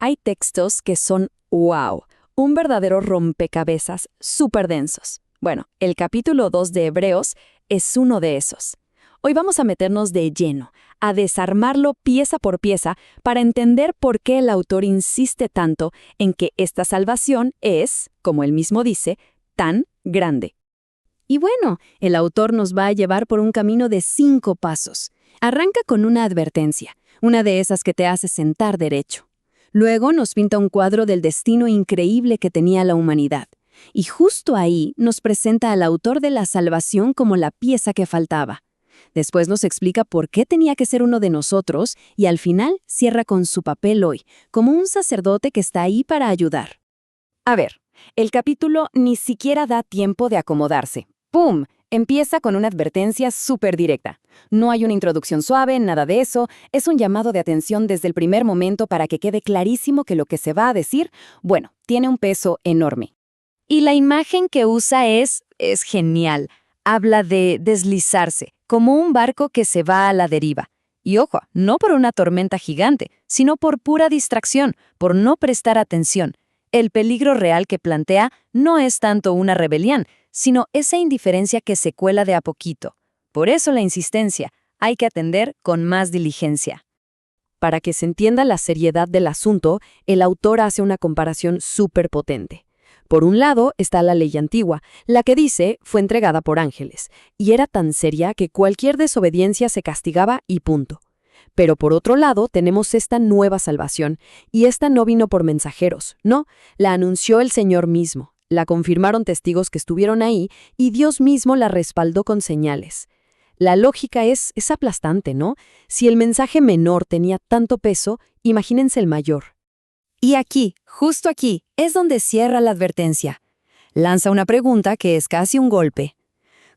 Hay textos que son wow, un verdadero rompecabezas súper densos. Bueno, el capítulo 2 de Hebreos es uno de esos. Hoy vamos a meternos de lleno, a desarmarlo pieza por pieza para entender por qué el autor insiste tanto en que esta salvación es, como él mismo dice, tan grande. Y bueno, el autor nos va a llevar por un camino de 5 pasos. Arranca con una advertencia, una de esas que te hace sentar derecho. Luego nos pinta un cuadro del destino increíble que tenía la humanidad. Y justo ahí nos presenta al autor de la salvación como la pieza que faltaba. Después nos explica por qué tenía que ser uno de nosotros y al final cierra con su papel hoy, como un sacerdote que está ahí para ayudar. A ver, el capítulo ni siquiera da tiempo de acomodarse. ¡Pum! Empieza con una advertencia súper directa. No hay una introducción suave, nada de eso. Es un llamado de atención desde el primer momento para que quede clarísimo que lo que se va a decir, bueno, tiene un peso enorme. Y la imagen que usa es genial. Habla de deslizarse, como un barco que se va a la deriva. Y ojo, no por una tormenta gigante, sino por pura distracción, por no prestar atención. El peligro real que plantea no es tanto una rebelión, sino esa indiferencia que se cuela de a poquito. Por eso la insistencia, hay que atender con más diligencia. Para que se entienda la seriedad del asunto, el autor hace una comparación súper potente. Por un lado está la ley antigua, la que dice fue entregada por ángeles, y era tan seria que cualquier desobediencia se castigaba y punto. Pero por otro lado tenemos esta nueva salvación, y esta no vino por mensajeros, no, la anunció el Señor mismo, la confirmaron testigos que estuvieron ahí, y Dios mismo la respaldó con señales. La lógica es aplastante, ¿no? Si el mensaje menor tenía tanto peso, imagínense el mayor. Y aquí, justo aquí, es donde cierra la advertencia. Lanza una pregunta que es casi un golpe.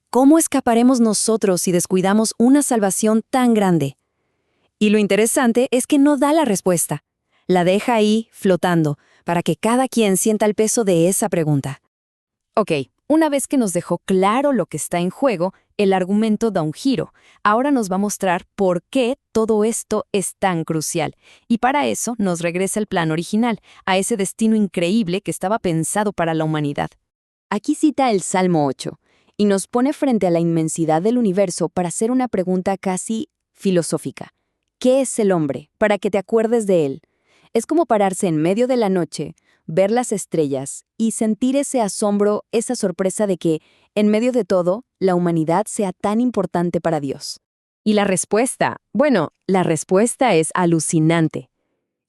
¿Cómo escaparemos nosotros si descuidamos una salvación tan grande? Y lo interesante es que no da la respuesta. La deja ahí, flotando, para que cada quien sienta el peso de esa pregunta. Ok, una vez que nos dejó claro lo que está en juego, el argumento da un giro. Ahora nos va a mostrar por qué todo esto es tan crucial. Y para eso nos regresa al plan original, a ese destino increíble que estaba pensado para la humanidad. Aquí cita el Salmo 8, y nos pone frente a la inmensidad del universo para hacer una pregunta casi filosófica. ¿Qué es el hombre? Para que te acuerdes de él. Es como pararse en medio de la noche, ver las estrellas y sentir ese asombro, esa sorpresa de que, en medio de todo, la humanidad sea tan importante para Dios. Y la respuesta, la respuesta es alucinante.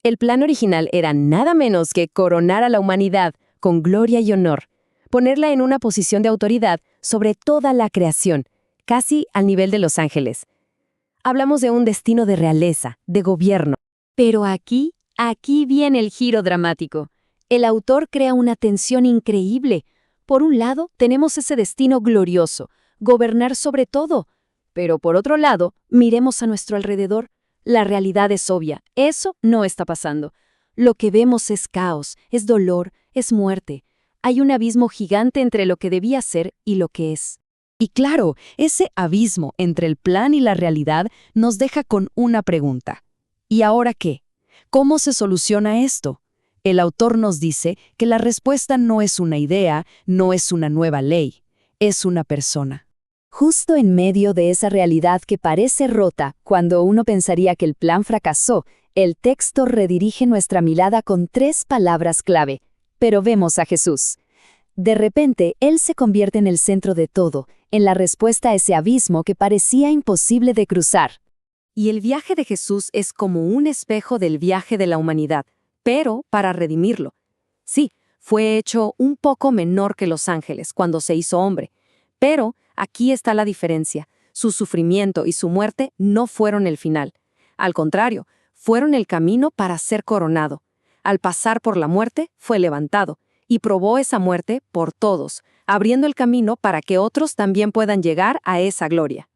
El plan original era nada menos que coronar a la humanidad con gloria y honor, ponerla en una posición de autoridad sobre toda la creación, casi al nivel de los ángeles. Hablamos de un destino de realeza, de gobierno. Pero aquí viene el giro dramático. El autor crea una tensión increíble. Por un lado, tenemos ese destino glorioso, gobernar sobre todo. Pero por otro lado, miremos a nuestro alrededor. La realidad es obvia. Eso no está pasando. Lo que vemos es caos, es dolor, es muerte. Hay un abismo gigante entre lo que debía ser y lo que es. Y claro, ese abismo entre el plan y la realidad nos deja con una pregunta. ¿Y ahora qué? ¿Cómo se soluciona esto? El autor nos dice que la respuesta no es una idea, no es una nueva ley, es una persona. Justo en medio de esa realidad que parece rota, cuando uno pensaría que el plan fracasó, el texto redirige nuestra mirada con 3 palabras clave. Pero vemos a Jesús. De repente, Él se convierte en el centro de todo, en la respuesta a ese abismo que parecía imposible de cruzar. Y el viaje de Jesús es como un espejo del viaje de la humanidad, pero para redimirlo. Sí, fue hecho un poco menor que los ángeles cuando se hizo hombre, pero aquí está la diferencia. Su sufrimiento y su muerte no fueron el final. Al contrario, fueron el camino para ser coronado. Al pasar por la muerte, fue levantado, y probó esa muerte por todos, abriendo el camino para que otros también puedan llegar a esa gloria.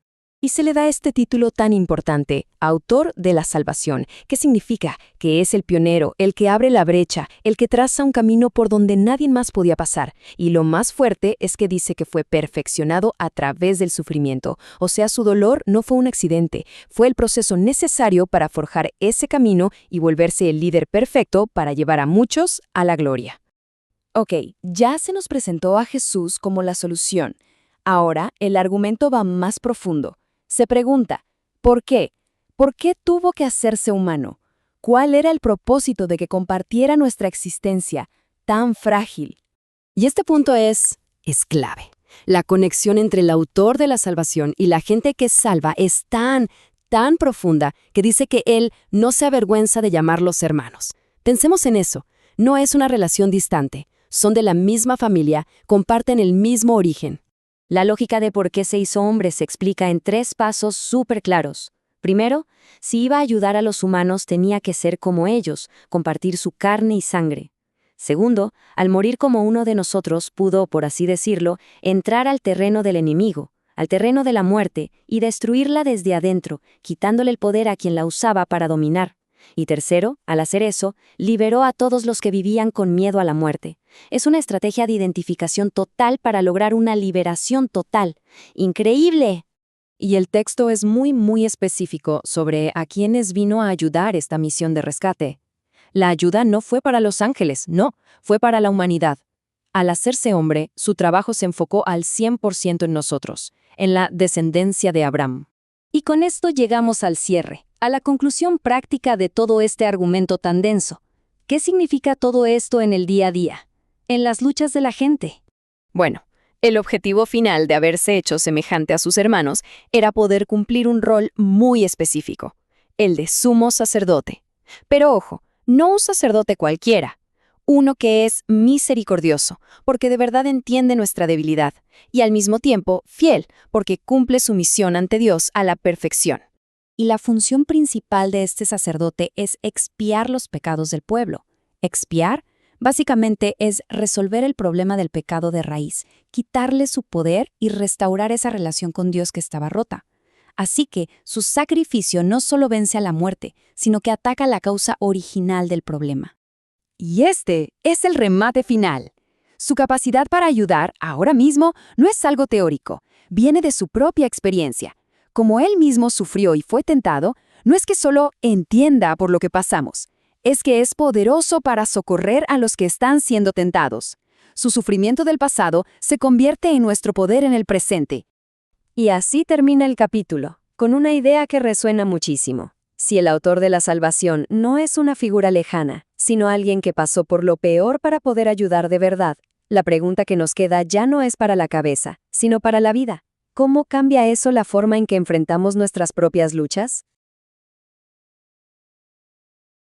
Y se le da este título tan importante, autor de la salvación, que significa que es el pionero, el que abre la brecha, el que traza un camino por donde nadie más podía pasar. Y lo más fuerte es que dice que fue perfeccionado a través del sufrimiento. O sea, su dolor no fue un accidente, fue el proceso necesario para forjar ese camino y volverse el líder perfecto para llevar a muchos a la gloria. Ok, ya se nos presentó a Jesús como la solución. Ahora el argumento va más profundo. Se pregunta, ¿por qué? ¿Por qué tuvo que hacerse humano? ¿Cuál era el propósito de que compartiera nuestra existencia tan frágil? Y este punto es clave. La conexión entre el autor de la salvación y la gente que salva es tan profunda que dice que él no se avergüenza de llamarlos hermanos. Pensemos en eso. No es una relación distante. Son de la misma familia, comparten el mismo origen. La lógica de por qué se hizo hombre se explica en 3 pasos súper claros. Primero, si iba a ayudar a los humanos tenía que ser como ellos, compartir su carne y sangre. Segundo, al morir como uno de nosotros pudo, por así decirlo, entrar al terreno del enemigo, al terreno de la muerte, y destruirla desde adentro, quitándole el poder a quien la usaba para dominar. Y tercero, al hacer eso, liberó a todos los que vivían con miedo a la muerte. Es una estrategia de identificación total para lograr una liberación total. ¡Increíble! Y el texto es muy específico sobre a quiénes vino a ayudar esta misión de rescate. La ayuda no fue para los ángeles, no, fue para la humanidad. Al hacerse hombre, su trabajo se enfocó al 100% en nosotros, en la descendencia de Abraham. Y con esto llegamos al cierre, a la conclusión práctica de todo este argumento tan denso. ¿Qué significa todo esto en el día a día? En las luchas de la gente. Bueno, el objetivo final de haberse hecho semejante a sus hermanos era poder cumplir un rol muy específico, el de sumo sacerdote. Pero ojo, no un sacerdote cualquiera, uno que es misericordioso, porque de verdad entiende nuestra debilidad, y al mismo tiempo fiel, porque cumple su misión ante Dios a la perfección. Y la función principal de este sacerdote es expiar los pecados del pueblo. Expiar, básicamente, es resolver el problema del pecado de raíz, quitarle su poder y restaurar esa relación con Dios que estaba rota. Así que su sacrificio no solo vence a la muerte, sino que ataca la causa original del problema. Y este es el remate final. Su capacidad para ayudar ahora mismo no es algo teórico, viene de su propia experiencia. Como él mismo sufrió y fue tentado, no es que solo entienda por lo que pasamos, es que es poderoso para socorrer a los que están siendo tentados. Su sufrimiento del pasado se convierte en nuestro poder en el presente. Y así termina el capítulo, con una idea que resuena muchísimo. Si el autor de la salvación no es una figura lejana, sino alguien que pasó por lo peor para poder ayudar de verdad, la pregunta que nos queda ya no es para la cabeza, sino para la vida. ¿Cómo cambia eso la forma en que enfrentamos nuestras propias luchas?